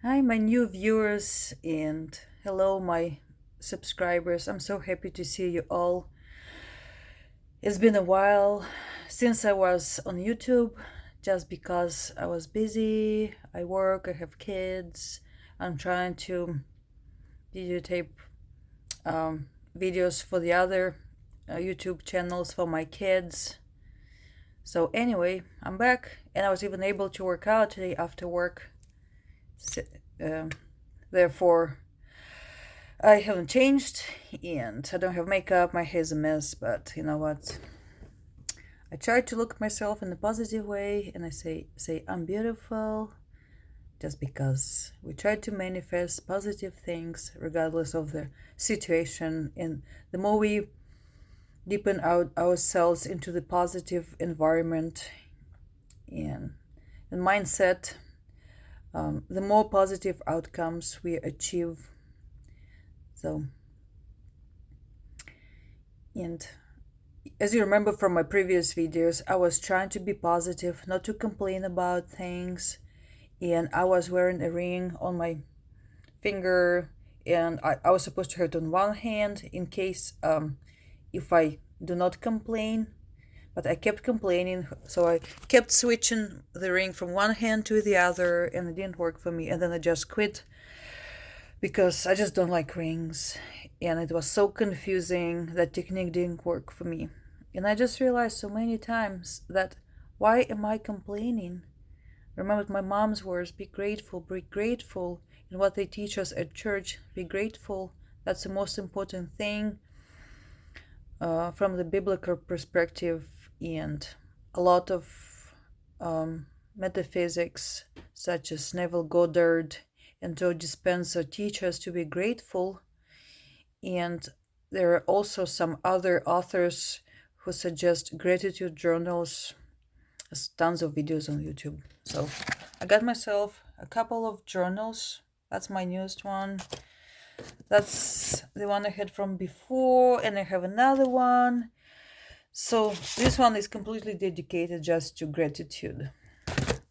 Hi, my new viewers, and hello, my subscribers. I'm so happy to see you all. It's been a while since I was on YouTube, just because I was busy. I work, I have kids. I'm trying to videotape videos for the other YouTube channels for my kids. So, anyway, I'm back, and I was even able to work out today after work. So, therefore, I haven't changed and I don't have makeup. My hair's a mess, but you know what? I try to look at myself in a positive way and I say I'm beautiful just because we try to manifest positive things regardless of the situation. And the more we deepen out ourselves into the positive environment and mindset, the more positive outcomes we achieve. So, and as you remember from my previous videos, I was trying to be positive, not to complain about things. And I was wearing a ring on my finger, and I was supposed to have it on one hand in case if I do not complain. But I kept complaining, so I kept switching the ring from one hand to the other, and it didn't work for me. And then I just quit because I just don't like rings. And it was so confusing. That technique didn't work for me. And I just realized so many times that why am I complaining? Remember my mom's words, be grateful, be grateful. And what they teach us at church, be grateful. That's the most important thing from the biblical perspective. And a lot of metaphysics, such as Neville Goddard and Joe Dispenza, teach us to be grateful. And there are also some other authors who suggest gratitude journals. There's tons of videos on YouTube. So I got myself a couple of journals. That's my newest one. That's the one I had from before, and I have another one. So this one is completely dedicated just to gratitude.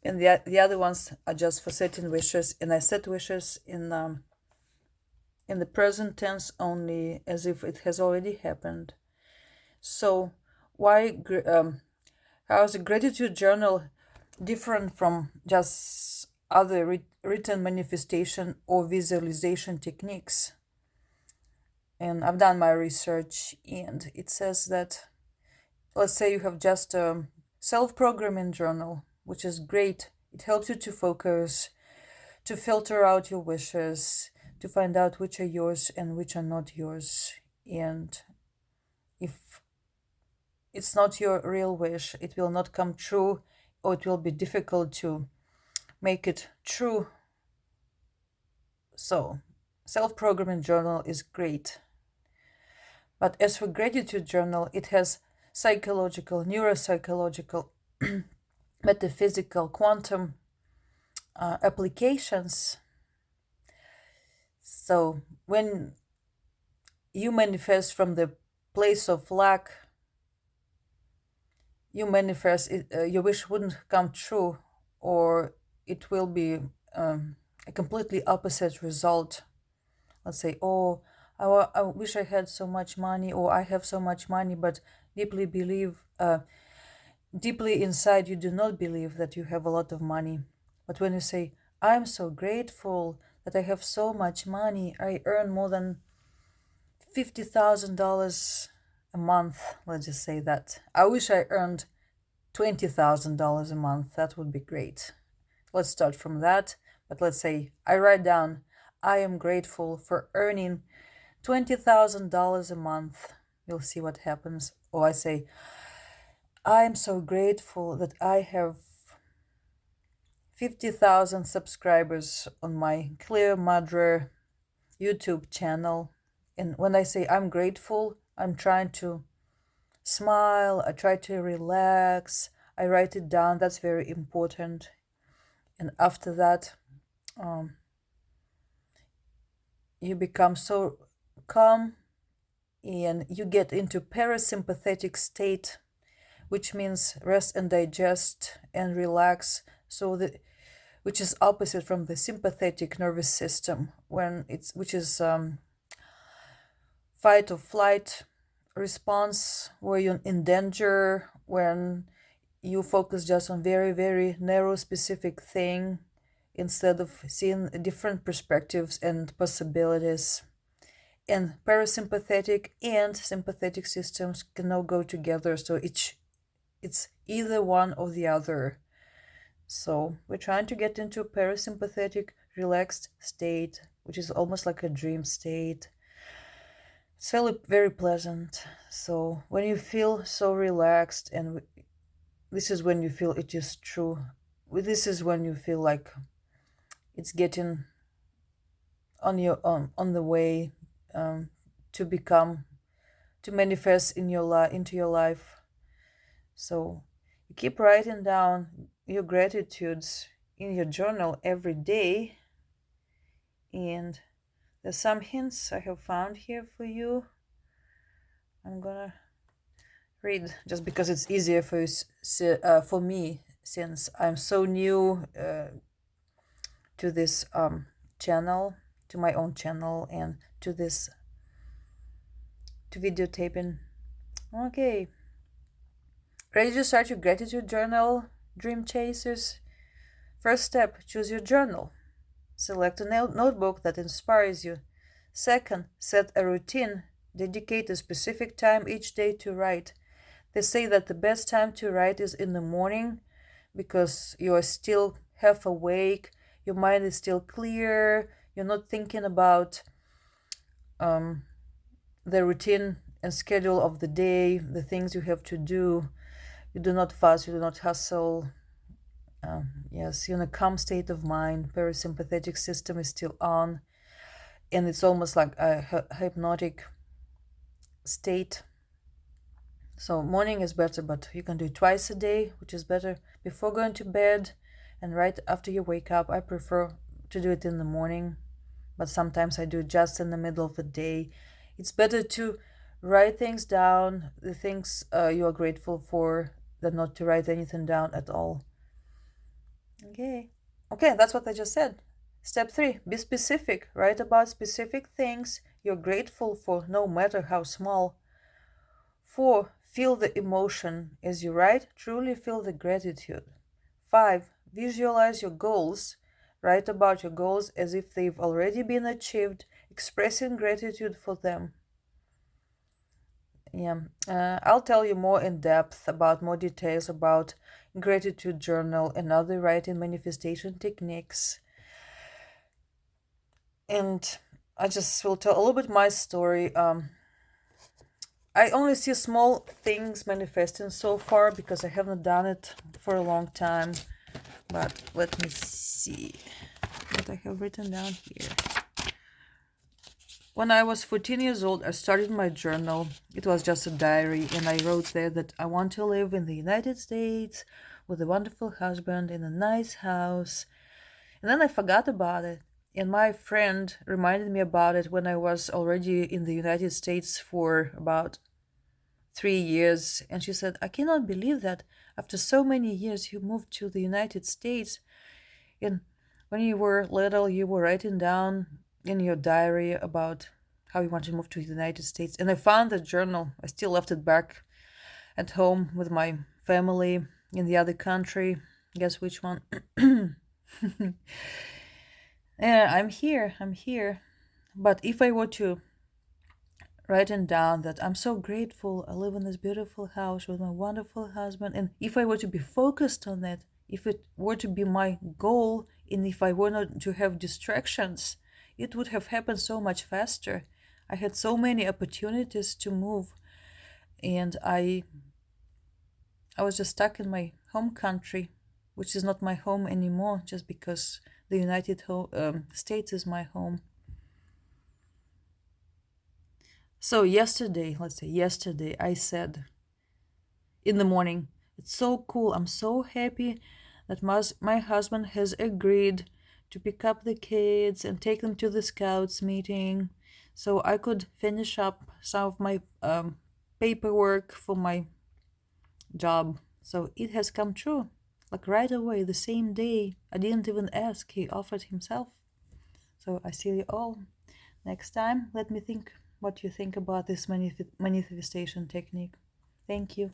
And the other ones are just for setting wishes, and I set wishes in the present tense only, as if it has already happened. So how is a gratitude journal different from just other written manifestation or visualization techniques? And I've done my research, and it says that, let's say you have just a self-programming journal, which is great. It helps you to focus, to filter out your wishes, to find out which are yours and which are not yours. And if it's not your real wish, it will not come true, or it will be difficult to make it true. So, self-programming journal is great. But as for gratitude journal, it has psychological, neuropsychological, metaphysical, quantum applications. So when you manifest from the place of lack, you manifest your wish wouldn't come true, or it will be a completely opposite result. Let's say, oh, I wish I had so much money, or I have so much money, but deeply inside you do not believe that you have a lot of money. But when you say, I'm so grateful that I have so much money, I earn more than $50,000 a month, let's just say that. I wish I earned $20,000 a month. That would be great. Let's start from that. But let's say I write down, I am grateful for earning $20,000 a month. You'll see what happens. Or I say, I am so grateful that I have 50,000 subscribers on my Clear Madre YouTube channel. And when I say I'm grateful, I'm trying to smile, I try to relax, I write it down. That's very important. And after that, you become so calm and you get into parasympathetic state, which means rest and digest and relax, so that which is opposite from the sympathetic nervous system, which is fight or flight response, where you're in danger, when you focus just on very, very narrow specific thing instead of seeing different perspectives and possibilities. And parasympathetic and sympathetic systems cannot go together, so it's either one or the other. So we're trying to get into a parasympathetic relaxed state, which is almost like a dream state. It's very, very pleasant. So when you feel so relaxed, and this is when you feel it is true, this is when you feel like it's getting on the way to become, to manifest in your into your life. So you keep writing down your gratitudes in your journal every day, and there's some hints I have found here for you. I'm gonna read just because it's easier for me, since I'm so new to this channel, to my own channel, and to videotaping. Okay, ready to start your gratitude journal, dream chasers? First step, choose your journal. Select a notebook that inspires you. Second, set a routine. Dedicate a specific time each day to write. They say that the best time to write is in the morning, because you are still half awake, your mind is still clear, you're not thinking about the routine and schedule of the day, the things you have to do. You do not fuss, you do not hustle. Yes, you're in a calm state of mind. Parasympathetic system is still on, and it's almost like a hypnotic state. So morning is better, but you can do it twice a day, which is better before going to bed and right after you wake up. I prefer to do it in the morning, but sometimes I do it just in the middle of the day. It's better to write things down, the things you are grateful for, than not to write anything down at all. Okay, that's what I just said. Step 3, be specific. Write about specific things you're grateful for, no matter how small. 4, feel the emotion as you write. Truly feel the gratitude. 5, visualize your goals. Write about your goals as if they've already been achieved, expressing gratitude for them. I'll tell you more in depth about more details about gratitude journal and other writing manifestation techniques. And I just will tell a little bit my story. I only see small things manifesting so far because I haven't done it for a long time. But let me see what I have written down here. When I was 14 years old, I started my journal. It was just a diary, and I wrote there that I want to live in the United States with a wonderful husband in a nice house. And then I forgot about it. And my friend reminded me about it when I was already in the United States for about 3 years. And she said, I cannot believe that after so many years you moved to the United States. And when you were little, you were writing down in your diary about how you want to move to the United States. And I found the journal. I still left it back at home with my family in the other country. Guess which one? Yeah, I'm here. But if I were to write down that I'm so grateful I live in this beautiful house with my wonderful husband, and if I were to be focused on it, if it were to be my goal, and if I were not to have distractions, it would have happened so much faster. I had so many opportunities to move, and I was just stuck in my home country, which is not my home anymore, just because the United States is my home. So yesterday, I said in the morning, it's so cool, I'm so happy that my husband has agreed to pick up the kids and take them to the scouts meeting so I could finish up some of my paperwork for my job. So it has come true. Like right away, the same day. I didn't even ask, he offered himself. So I see you all next time. Let me think what you think about this manifestation technique. Thank you.